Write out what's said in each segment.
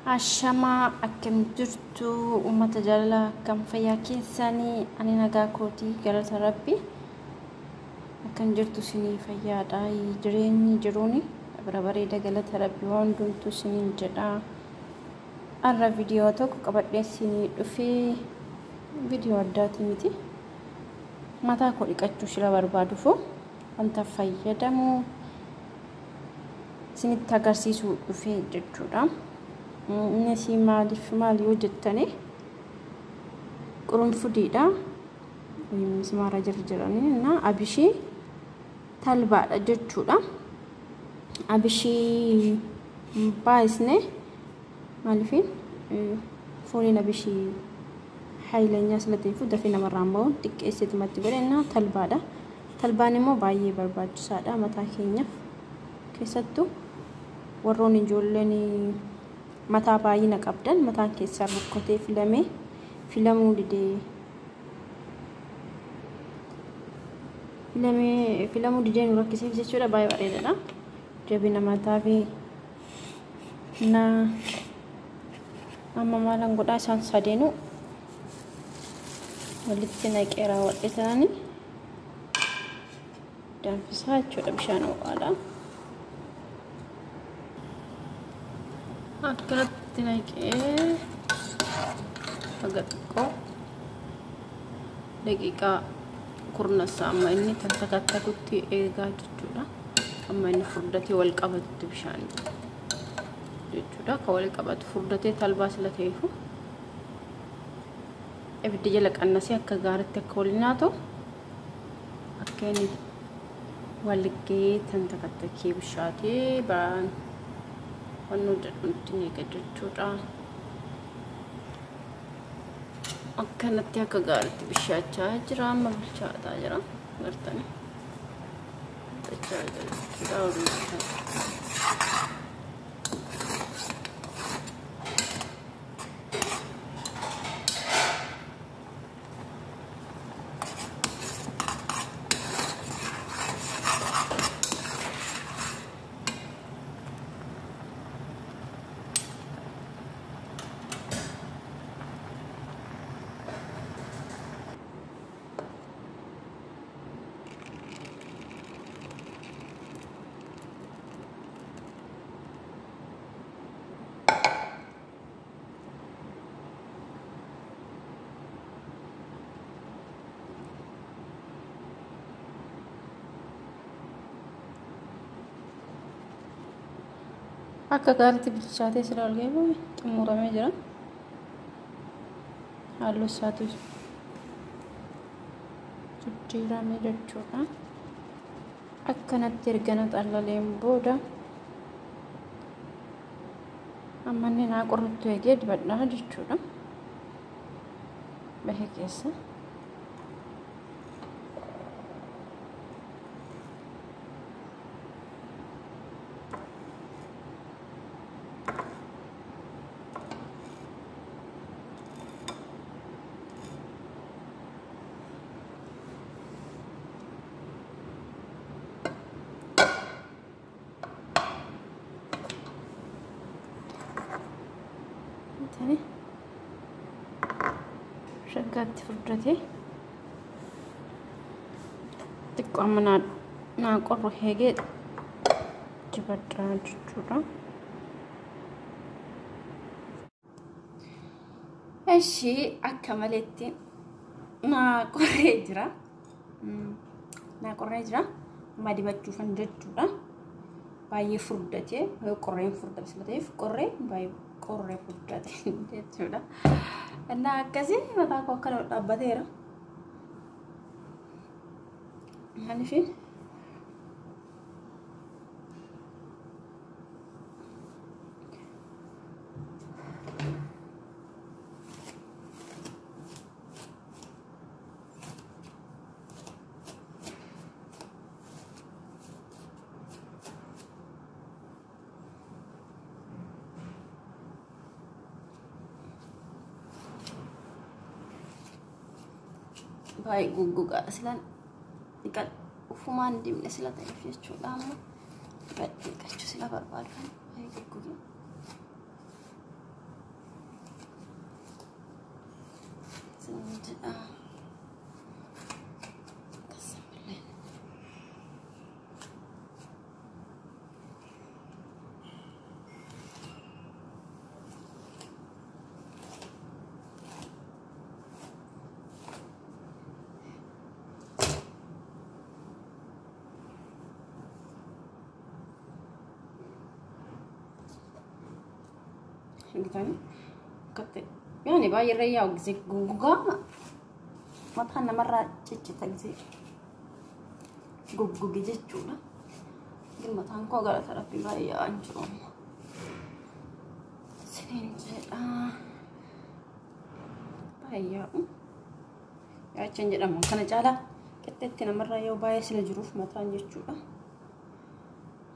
Ashama akkam jirtu ummata jaalala akkam fayyaa keessanii ani nagaa kootii galata rabbi akkam jirtu sinii fayyaadha jireenyi jiruuni bara bareeda galata rabbi hundumtu sinii jedha arra viidiyoo tokko qabadhee sinii dhufee viidiyoo addaati miti mataa koo dhiqachuu shira barbaadu foo wanta fayyadamu sinitti agarsiisuu dhufee jechuudha. Nasi maali wajjatani qurunfudiidha mismaara jirjirani na abishi talbaadha jechuudha abishi baayisne maalifin fooliin abishi haylanya salateefu dafina marraamboo xiqqeessitumatti godhena talbaadha talbaan immoo baay'ee barbaachisaadha mataa keenyaaf keessattuu warroon ijoolleen mata baay'ina qabdan mataan keessa rukkotee filamuu didee nu rakkisiif jechuudha baay'ee bareedaadha jabina mataa fi na amma maalan godhaa isaan sadeenu walitti naqee raawwadheetanii danfisaa jechuudha bishaan ho'aadha. Akkanatti naqee agatko daqiiqaa kurnasa amma inni tantakatakutti eegaa jechuudha amma inni furdatee wal qabatu bishaan jechuudha ka wal qabatu furdatee talbaa sila ta'eefu ibidda jala qannasee akka gaariitti akka walinaatu akka inni walgee tantakattakee bishaatee baan wanu dadunti gajechuudha akkanatti akka gaariitti bishaachaa jira amma bilchaataa jira gartanii akka gaariitti bilchaatee sila olgee xumuramee jira halluu isaatu jijjiiramee jechuudha akkanatti ergana xallaleen booda amma inni naa qorruttu eegee dibadhaa jechuudha bahee keessa shaggaatti furdatee xiqqoo amma naa qorru eegee dibadhaa jechuudha. Eshi akka maleetti naa qorree jira amma dibachuufan jechuudha baay'ee furdatee qorreen furdate sila ta'eef qorree baay'ee qorree furdate jechuudha. እና አከዚ ማታ ኮከለ ወጣበቴራ ማንፊ baik guguga aslan ikat ufuman dimne sila ta'eef jechuudha amma baay'ee qachuu sila barbaadu baay'ee guguga يعني كت يعني باي الريا وجزي جوجا ما تخنا مرة تيجي تجزي جوجو جيجي تشولا قلنا تانكو قالت ربي باي أنجوم سنين باي يا تشنج لما كان جالا كتتنا مرة يو باي سلجروف ما تانجي تشولا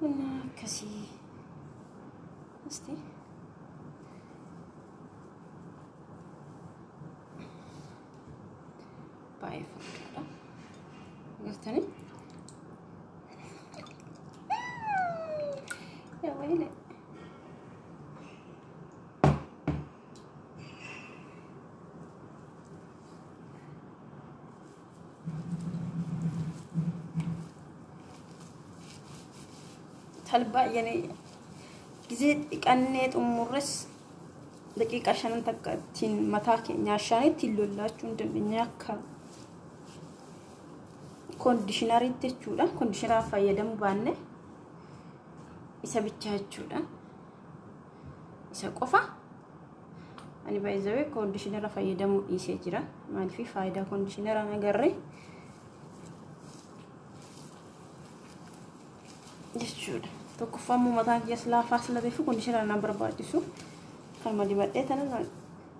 هنا كسي استي باي فكرة قلتني يا ويلي هلبا يعني جزيت كأنيت أمورس دقيقة عشان تين متاكين عشان تلولا جند النياكا كونديشنري تجولا كونديشنر فايدة مبانة يسبتها تجولا يسقفا أنا بعزوي كونديشنر فايدة مو يسجرا ما في فايدة كونديشنر أنا جري تجولا تكفى مو متاك يسلا فاصلة في كونديشنر أنا بربادسو كلمة دي بدأت أنا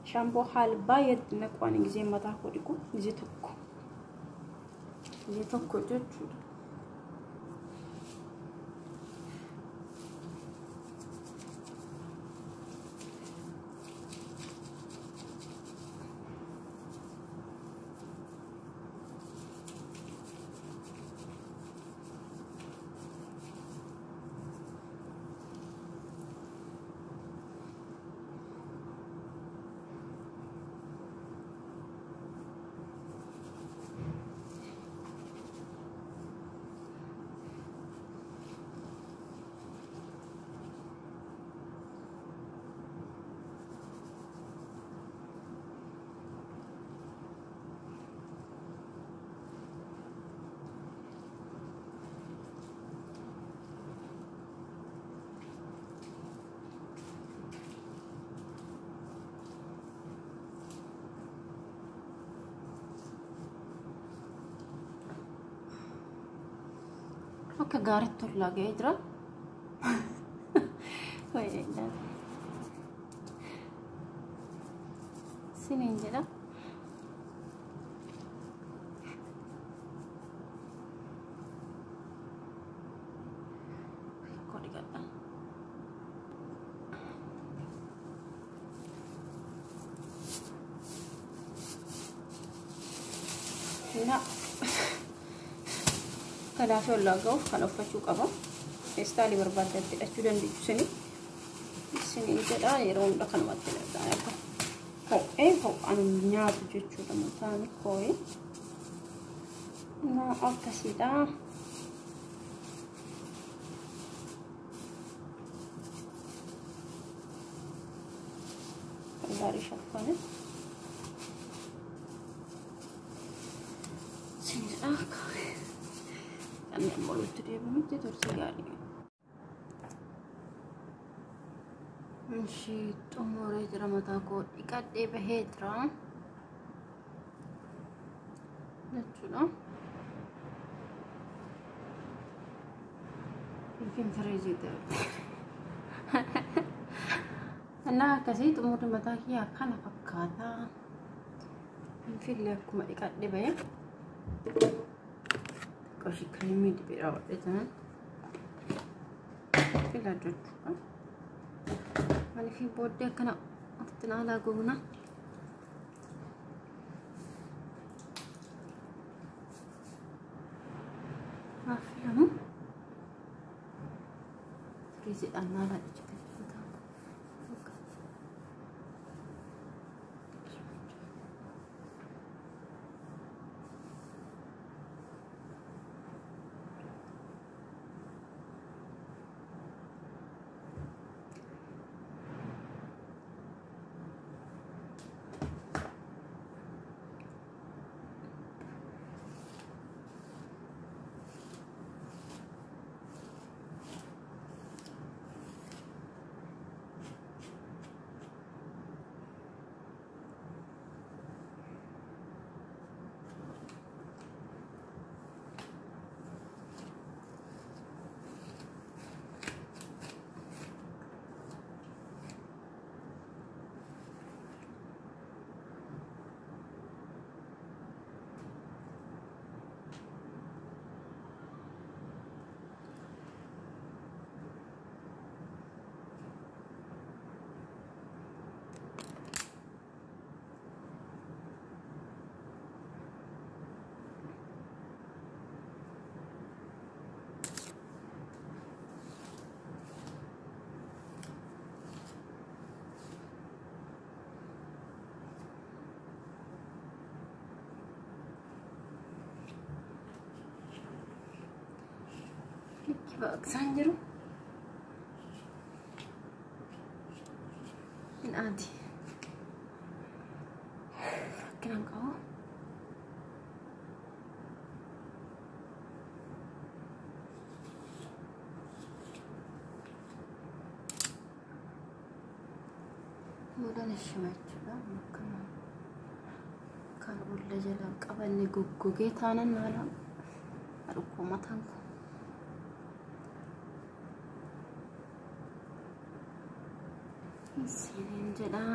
شامبو حال بايد نكوان زي ما تاكو ديكو زي توكو جوجو Akka gaariitti tollaagee jira. Wayyaa siniin jedha. Kodi gadha. Nah. Kalau saya lagau, kalau facuk apa, estali berbeda tidak sudah di sini itu dah yang dah kan mati dah apa. Kau anunya tu sudah mati koi. Nah, apa sih dah? Dari siapa ni? Sini kau. Kan mau lucu dia begitu terus sekali. Masih umur drama takut ikat dia behedra. Lucu lah. Mungkin terjadi tu. Anak kasih umur mata kia kan apa kata? Mungkin dia aku ikat dia bayar. Kasih kremi di bawah itu kan, kita jujur, mana fi body kena, atau lagu guna, maaf ya mu, krisis anak lagi. Sanjiru in adi kenang kau mudah nishmat juga makan kalau udah jalan kapan nih gugu tanan malam aduh komatangku sini aja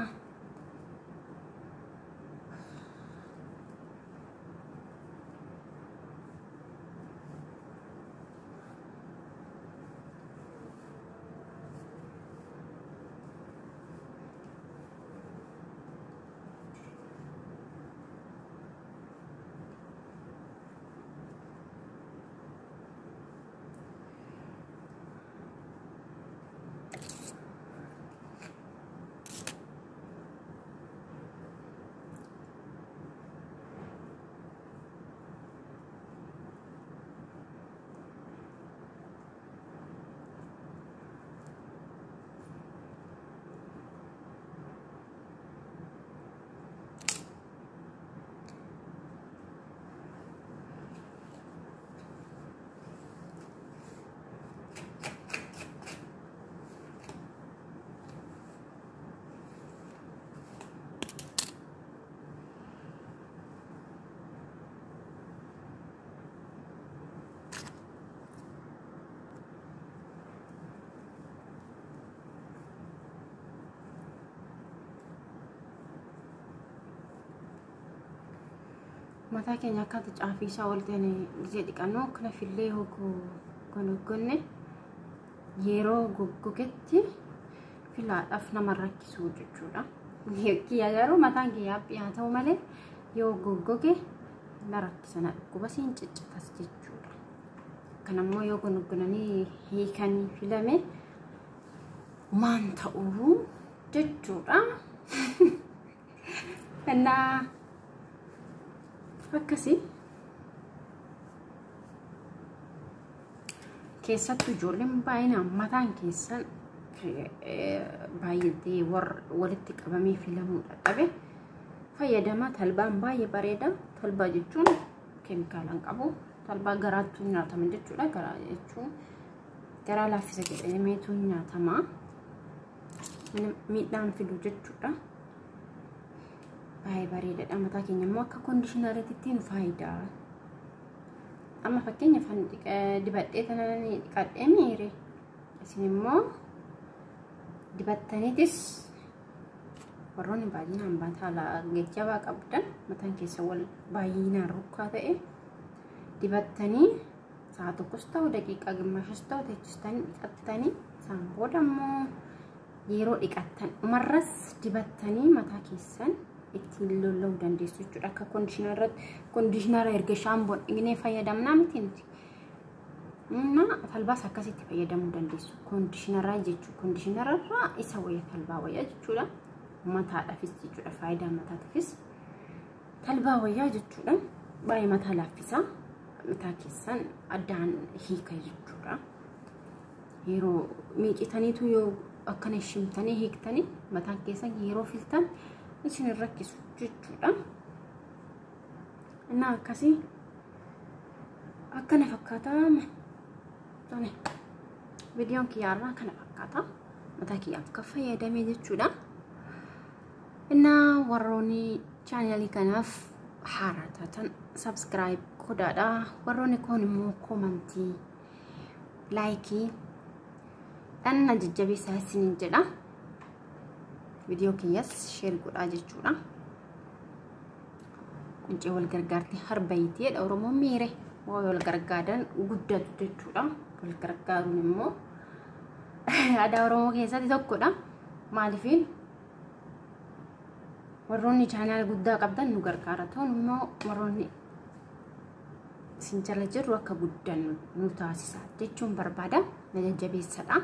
mata keenya akka caafii isaa ol ta'anii gizee dhiqannoo kana fillee gonogonne yeroo goggogetti filaadhaaf nama rakkisu jechuudha. Kiyya garuu mataan kiyyaa yaa ta'u malee yoo goggoge na rakkisana dhukkuba siin ciccitas jechuudha. Kanammoo yoo gonogonanii hiikanii filame maan ta'uu jechuudha. Innaa akkasi keessattuu ijoolleen baay'inaan mataan keessan baay'atee walitti qabamee filamuu dadhabe fayyadama. Talbaan baay'ee bareeda. Talbaa jechuun keemikaalaan qabu. Talbaa garaattuu nyaatama jechuudha. Garaa jechuun garaa laaffisa jedhameetu nyaatama. Miidhaan fidu jechuudha. Baay'ee bareedaadha. Mataa keenya immoo akka kondiishinaariitti nu faayidaa. Amma fakkeenyaaf dibadhee tanaan dhiqadhee miire. Isin immoo dibattaniitis warroonni baay'inaan baataala gajjabaa qabdan mataan keessa wal baay'inaan rukkaa ta'e dibattanii sa'a tokkos ta'u daqiiqaa gimmaashas ta'u teechistanii dhiqattanii isaan booda immoo yeroo dhiqattan umarras dibattanii mataa keessan ittiin lollo'uu dandeessu jechuudha. Akka kondiishinaara erga shaamboon dhiqnee fayyadamnaa miti nuti. Talbaas akkasitti fayyadamuu dandeessu. Kondiishinaraa jechuudha. Kondiishinararraa isa wayya talbaa wayyaa jechuudha. Mataadhaafis jechuudha. Faayidaa mataatiifis talbaa wayyaa jechuudha. Baay'ee mataa laaffisaa. Mataa keessan addaan hiika jechuudha. Yeroo miicitaniitu yoo akkana shimtanii hiiktanii mataan keessan yeroo filtan isin rakkisu jechuudha. Innaa akkasii akkana fakkaata. Videoon kiyyaarraa kana fakkaata. Mataa kiyyaaf kan fayyadame jechuudha. Innaa warroonni chaanelii kanaaf haaraa taatan subscribe godhaadha. Warroonni kun immoo komantii laayikii dhanna jajjabeessaa isiniin jedha. Video kiyyas share godhaa jechuudha. Quncee wal gargaartee harbayiteedha. Oromoon miire wal gargaaran guddatu jechuudha. Wal gargaaruun immoo aadaa Oromoo keessatti tokkodha. Maaliifiin warroonni chaanal guddaa qabdan nu gargaara ta'u immoo warroonni isin jala jirru akka guddan nu taasisa jechuun barbaada. Na jajjabeessadha.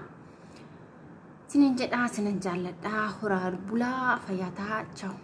Sinin jedhaa sinan jaalladhaa. Horaa bulaa fayyataa. Ciao.